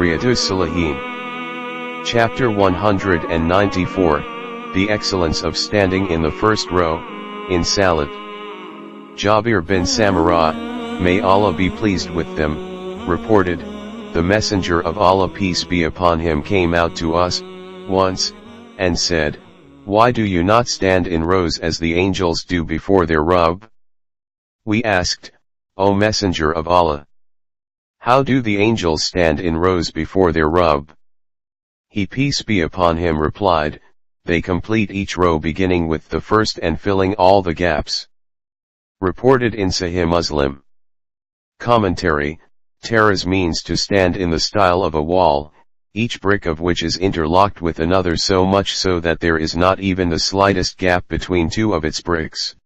Riyadus Saliheen. Chapter 194, The Excellence of Standing in the First Row, in Salat. Jabir bin Samurah, may Allah be pleased with them, reported, the Messenger of Allah peace be upon him came out to us, once, and said, "Why do you not stand in rows as the angels do before their Rabb?" We asked, O Messenger of Allah, how do the angels stand in rows before their Rabb? He peace be upon him replied, they complete each row beginning with the first and filling all the gaps. Reported in Sahih Muslim. Commentary, Taraz means to stand in the style of a wall, each brick of which is interlocked with another so much so that there is not even the slightest gap between two of its bricks.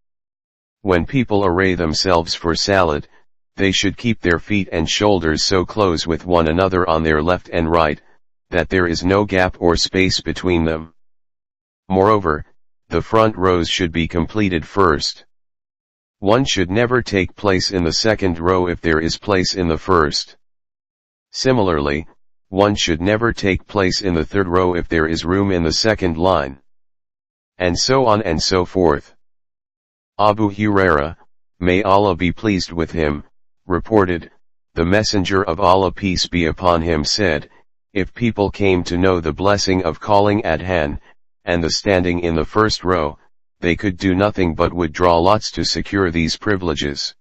When people array themselves for Salat, they should keep their feet and shoulders so close with one another on their left and right, that there is no gap or space between them. Moreover, the front rows should be completed first. One should never take place in the second row if there is place in the first. Similarly, one should never take place in the third row if there is room in the second line. And so on and so forth. Abu Hurairah, may Allah be pleased with him, reported, the Messenger of Allah peace be upon him said, if people came to know the blessing of calling Adhan, and the standing in the first row, they could do nothing but would draw lots to secure these privileges.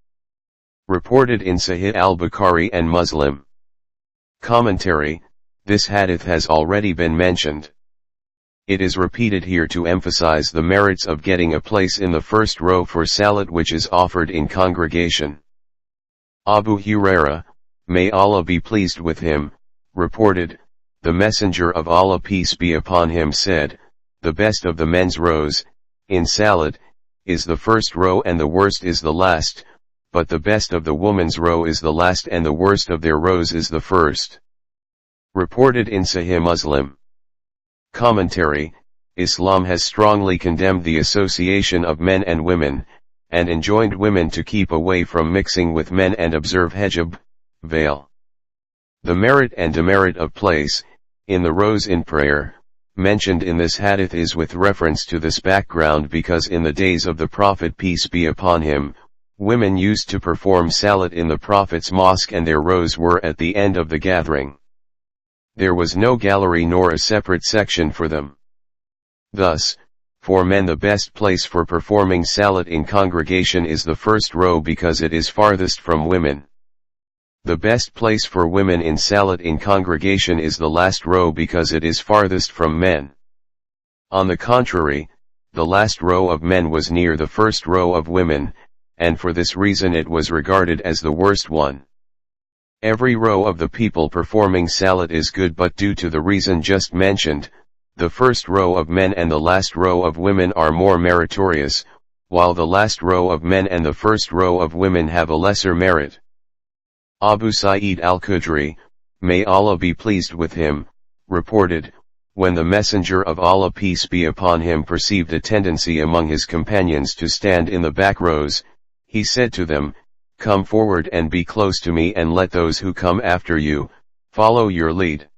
Reported in Sahih al-Bukhari and Muslim. Commentary, this hadith has already been mentioned. It is repeated here to emphasize the merits of getting a place in the first row for Salat which is offered in congregation. Abu Hurairah, may Allah be pleased with him, reported, the Messenger of Allah peace be upon him said, the best of the men's rows, in Salat, is the first row and the worst is the last, but the best of the woman's row is the last and the worst of their rows is the first. Reported in Sahih Muslim. Commentary, Islam has strongly condemned the association of men and women, and enjoined women to keep away from mixing with men and observe hijab, veil. The merit and demerit of place, in the rows in prayer, mentioned in this hadith is with reference to this background because in the days of the Prophet peace be upon him, women used to perform Salat in the Prophet's mosque and their rows were at the end of the gathering. There was no gallery nor a separate section for them. Thus, for men the best place for performing Salat in congregation is the first row because it is farthest from women. The best place for women in Salat in congregation is the last row because it is farthest from men. On the contrary, the last row of men was near the first row of women, and for this reason it was regarded as the worst one. Every row of the people performing Salat is good but due to the reason just mentioned, the first row of men and the last row of women are more meritorious, while the last row of men and the first row of women have a lesser merit. Abu Sa'id al-Khudri, may Allah be pleased with him, reported, when the Messenger of Allah peace be upon him perceived a tendency among his companions to stand in the back rows, he said to them, come forward and be close to me and let those who come after you, follow your lead.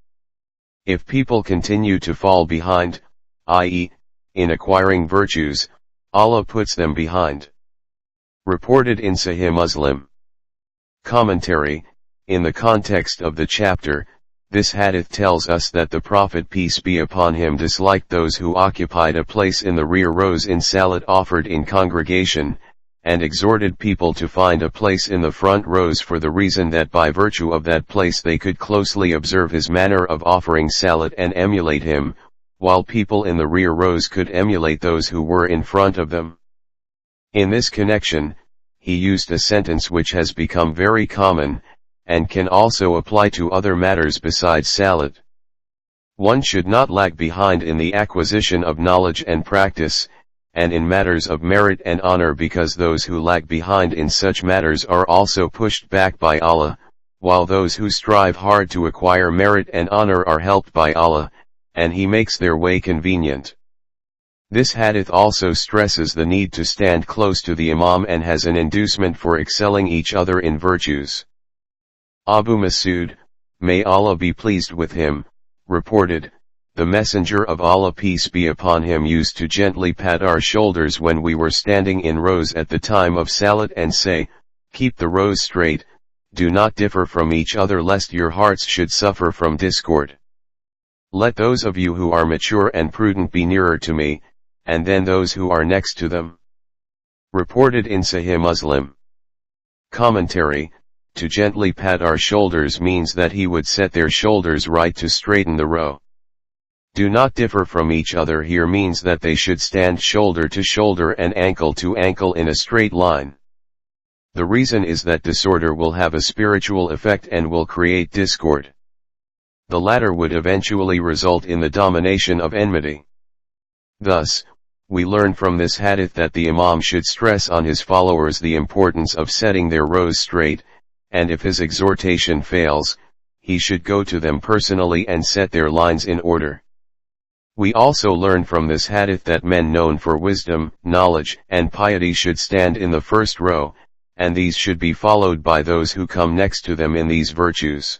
If people continue to fall behind, i.e., in acquiring virtues, Allah puts them behind. Reported in Sahih Muslim. Commentary, in the context of the chapter, this hadith tells us that the Prophet peace be upon him disliked those who occupied a place in the rear rows in Salat offered in congregation, and exhorted people to find a place in the front rows for the reason that by virtue of that place they could closely observe his manner of offering Salat and emulate him, while people in the rear rows could emulate those who were in front of them. In this connection, he used a sentence which has become very common, and can also apply to other matters besides Salat. One should not lag behind in the acquisition of knowledge and practice, and in matters of merit and honor because those who lag behind in such matters are also pushed back by Allah, while those who strive hard to acquire merit and honor are helped by Allah, and He makes their way convenient. This hadith also stresses the need to stand close to the Imam and has an inducement for excelling each other in virtues. Abu Masud, may Allah be pleased with him, reported, the Messenger of Allah peace be upon him used to gently pat our shoulders when we were standing in rows at the time of Salat and say, keep the rows straight, do not differ from each other lest your hearts should suffer from discord. Let those of you who are mature and prudent be nearer to me, and then those who are next to them. Reported in Sahih Muslim. Commentary, to gently pat our shoulders means that he would set their shoulders right to straighten the row. Do not differ from each other here means that they should stand shoulder to shoulder and ankle to ankle in a straight line. The reason is that disorder will have a spiritual effect and will create discord. The latter would eventually result in the domination of enmity. Thus, we learn from this hadith that the Imam should stress on his followers the importance of setting their rows straight, and if his exhortation fails, he should go to them personally and set their lines in order. We also learn from this hadith that men known for wisdom, knowledge, and piety should stand in the first row, and these should be followed by those who come next to them in these virtues.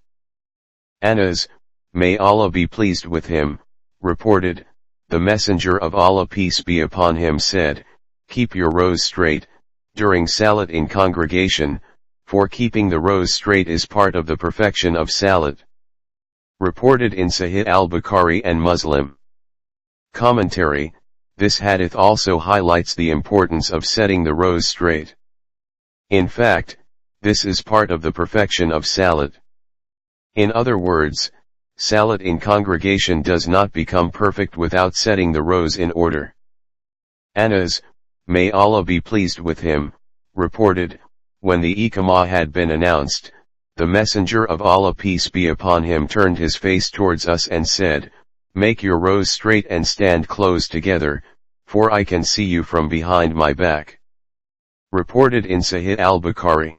Anas, may Allah be pleased with him, reported, the Messenger of Allah peace be upon him said, keep your rows straight, during Salat in congregation, for keeping the rows straight is part of the perfection of Salat. Reported in Sahih al-Bukhari and Muslim. Commentary, this hadith also highlights the importance of setting the rows straight. In fact, this is part of the perfection of Salat. In other words, Salat in congregation does not become perfect without setting the rows in order. Anas, may Allah be pleased with him, reported, when the Iqamah had been announced, the Messenger of Allah peace be upon him turned his face towards us and said, make your rows straight and stand close together, for I can see you from behind my back. Reported in Sahih al-Bukhari.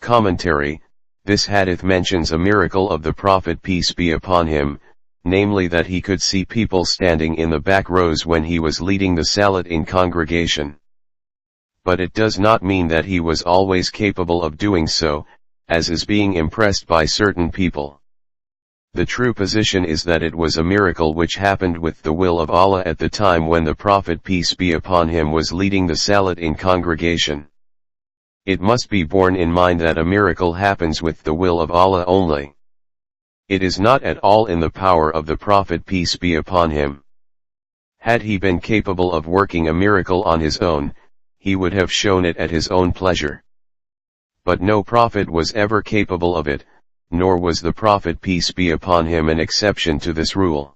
Commentary, this hadith mentions a miracle of the Prophet peace be upon him, namely that he could see people standing in the back rows when he was leading the Salat in congregation. But it does not mean that he was always capable of doing so, as is being impressed by certain people. The true position is that it was a miracle which happened with the will of Allah at the time when the Prophet peace be upon him was leading the Salat in congregation. It must be borne in mind that a miracle happens with the will of Allah only. It is not at all in the power of the Prophet peace be upon him. Had he been capable of working a miracle on his own, he would have shown it at his own pleasure. But no prophet was ever capable of it, nor was the Prophet peace be upon him an exception to this rule.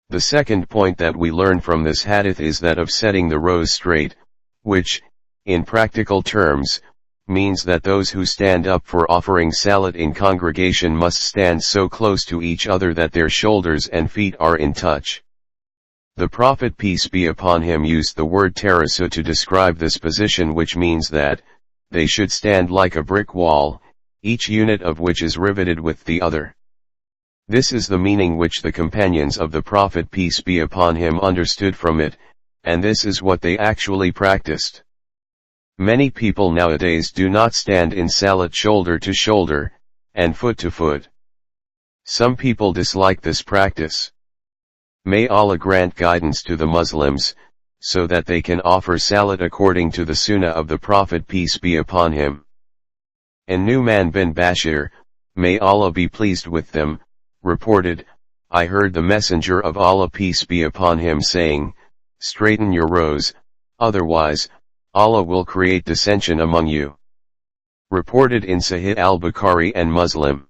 The second point that we learn from this hadith is that of setting the rows straight, which, in practical terms, means that those who stand up for offering Salat in congregation must stand so close to each other that their shoulders and feet are in touch. The Prophet peace be upon him used the word tarasu to describe this position, which means that they should stand like a brick wall, each unit of which is riveted with the other. This is the meaning which the companions of the Prophet peace be upon him understood from it, and this is what they actually practiced. Many people nowadays do not stand in Salat shoulder to shoulder, and foot to foot. Some people dislike this practice. May Allah grant guidance to the Muslims, so that they can offer Salat according to the Sunnah of the Prophet peace be upon him. An-Nu'man bin Bashir, may Allah be pleased with them, reported, I heard the Messenger of Allah peace be upon him saying, straighten your rows, otherwise, Allah will create dissension among you. Reported in Sahih al-Bukhari and Muslim.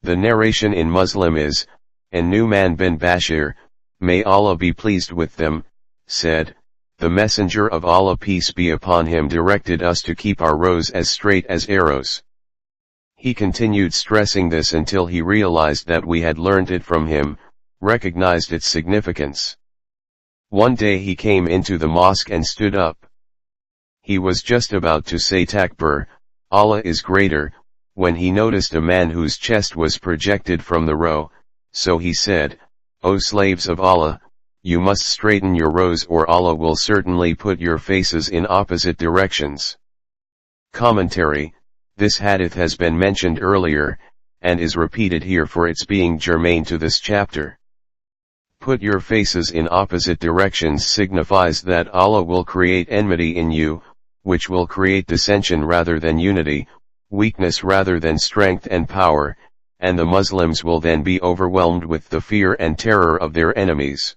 The narration in Muslim is, An-Nu'man bin Bashir, may Allah be pleased with them, said, the Messenger of Allah peace be upon him directed us to keep our rows as straight as arrows. He continued stressing this until he realized that we had learned it from him, recognized its significance. One day he came into the mosque and stood up. He was just about to say Takbir, Allah is greater, when he noticed a man whose chest was projected from the row, so he said, O slaves of Allah, you must straighten your rows or Allah will certainly put your faces in opposite directions. Commentary, this hadith has been mentioned earlier, and is repeated here for its being germane to this chapter. Put your faces in opposite directions signifies that Allah will create enmity in you, which will create dissension rather than unity, weakness rather than strength and power, and the Muslims will then be overwhelmed with the fear and terror of their enemies.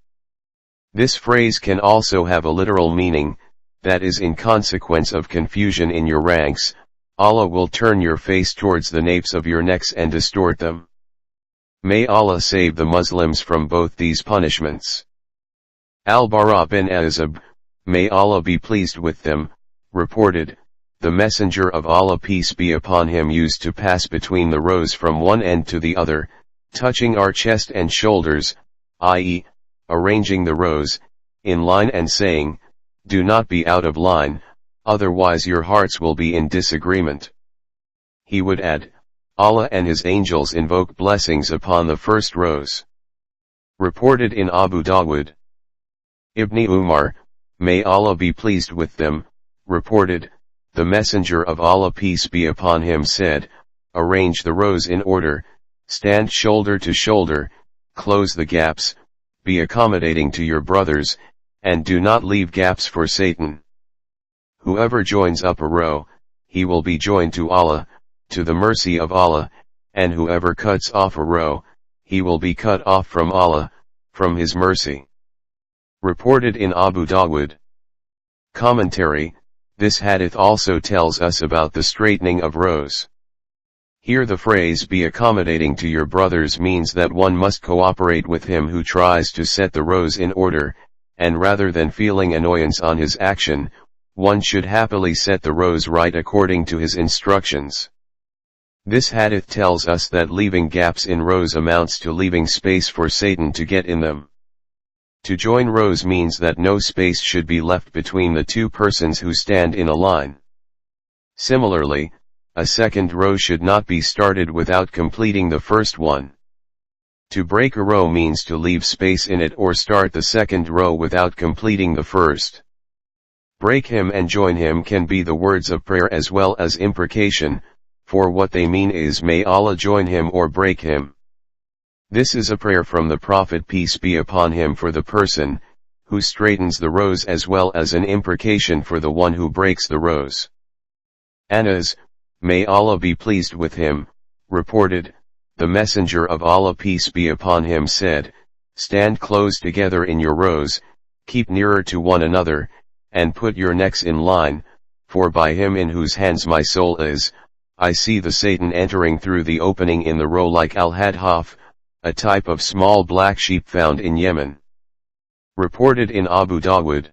This phrase can also have a literal meaning, that is, in consequence of confusion in your ranks, Allah will turn your face towards the napes of your necks and distort them. May Allah save the Muslims from both these punishments. Al-Bara bin Azib, may Allah be pleased with them, reported, the Messenger of Allah peace be upon him used to pass between the rows from one end to the other, touching our chest and shoulders, i.e., arranging the rows, in line and saying, do not be out of line, otherwise your hearts will be in disagreement. He would add, Allah and His angels invoke blessings upon the first rows. Reported in Abu Dawud. Ibn Umar, may Allah be pleased with them, reported, the Messenger of Allah peace be upon him said, arrange the rows in order, stand shoulder to shoulder, close the gaps, be accommodating to your brothers, and do not leave gaps for Satan. Whoever joins up a row, he will be joined to Allah, to the mercy of Allah, and whoever cuts off a row, he will be cut off from Allah, from His mercy. Reported in Abu Dawud. Commentary, this hadith also tells us about the straightening of rows. Here the phrase be accommodating to your brothers means that one must cooperate with him who tries to set the rows in order, and rather than feeling annoyance on his action, one should happily set the rows right according to his instructions. This hadith tells us that leaving gaps in rows amounts to leaving space for Satan to get in them. To join rows means that no space should be left between the two persons who stand in a line. Similarly, a second row should not be started without completing the first one. To break a row means to leave space in it or start the second row without completing the first. Break him and join him can be the words of prayer as well as imprecation, for what they mean is may Allah join him or break him. This is a prayer from the Prophet peace be upon him for the person who straightens the rows as well as an imprecation for the one who breaks the rows. Anas, may Allah be pleased with him, reported, the Messenger of Allah peace be upon him said, stand close together in your rows, keep nearer to one another, and put your necks in line, for by him in whose hands my soul is, I see the Satan entering through the opening in the row like al-hadhaf, a type of small black sheep found in Yemen. Reported in Abu Dawud.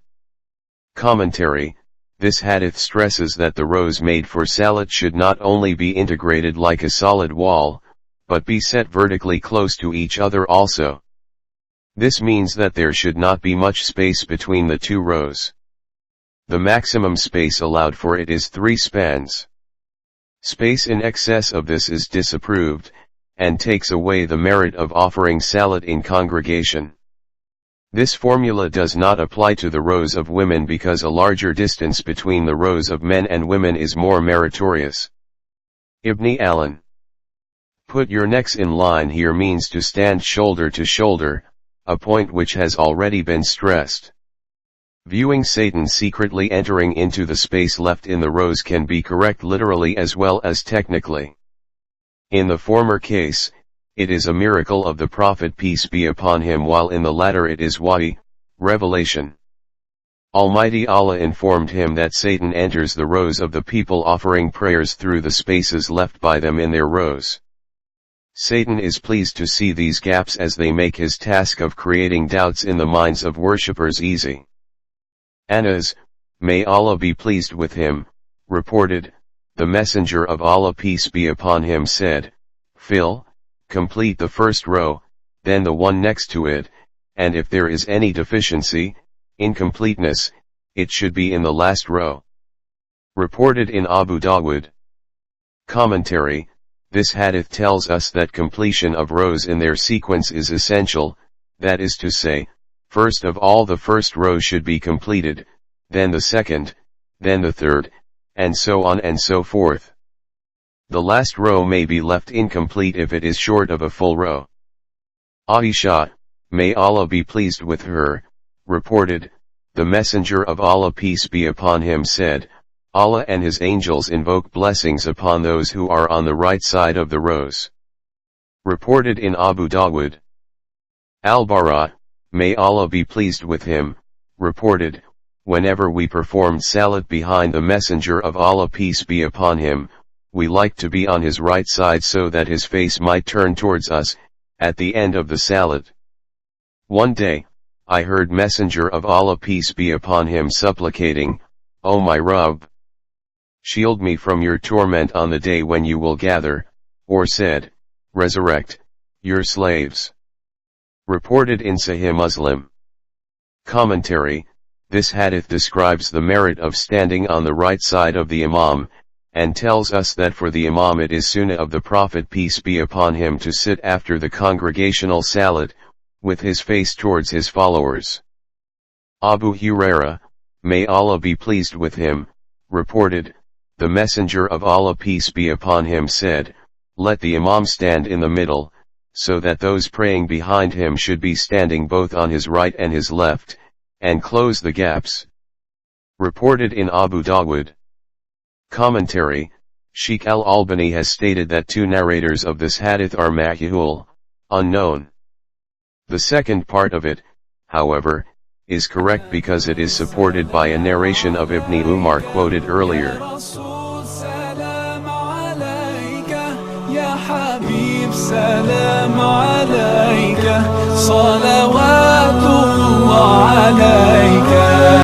Commentary, this hadith stresses that the rows made for Salat should not only be integrated like a solid wall, but be set vertically close to each other also. This means that there should not be much space between the two rows. The maximum space allowed for it is 3 spans. Space in excess of this is disapproved, and takes away the merit of offering Salat in congregation. This formula does not apply to the rows of women because a larger distance between the rows of men and women is more meritorious. Ibn Allen. Put your necks in line here means to stand shoulder to shoulder, a point which has already been stressed. Viewing Satan secretly entering into the space left in the rows can be correct literally as well as technically. In the former case, it is a miracle of the Prophet peace be upon him, while in the latter it is wahi, revelation. Almighty Allah informed him that Satan enters the rows of the people offering prayers through the spaces left by them in their rows. Satan is pleased to see these gaps as they make his task of creating doubts in the minds of worshippers easy. Anas, may Allah be pleased with him, reported, the Messenger of Allah peace be upon him said, complete the first row, then the one next to it, and if there is any deficiency, incompleteness, it should be in the last row. Reported in Abu Dawud. Commentary, this hadith tells us that completion of rows in their sequence is essential, that is to say, first of all the first row should be completed, then the second, then the third, and so on and so forth. The last row may be left incomplete if it is short of a full row. Aisha, may Allah be pleased with her, reported, the Messenger of Allah peace be upon him said, Allah and his angels invoke blessings upon those who are on the right side of the rows. Reported in Abu Dawud. Al-Bara, may Allah be pleased with him, reported, whenever we performed Salat behind the Messenger of Allah peace be upon him, we liked to be on his right side so that his face might turn towards us, at the end of the Salat. One day, I heard Messenger of Allah peace be upon him supplicating, O my Rabb, shield me from your torment on the day when you will gather, or said, resurrect, your slaves. Reported in Sahih Muslim. Commentary, this hadith describes the merit of standing on the right side of the Imam, and tells us that for the Imam it is sunnah of the Prophet peace be upon him to sit after the congregational Salat, with his face towards his followers. Abu Huraira, may Allah be pleased with him, reported, the Messenger of Allah peace be upon him said, let the Imam stand in the middle, so that those praying behind him should be standing both on his right and his left, and close the gaps. Reported in Abu Dawud. Commentary, Sheikh al-Albani has stated that two narrators of this hadith are majhul, unknown. The second part of it, however, is correct because it is supported by a narration of Ibn Umar quoted earlier. سلام عليك صلوات الله عليك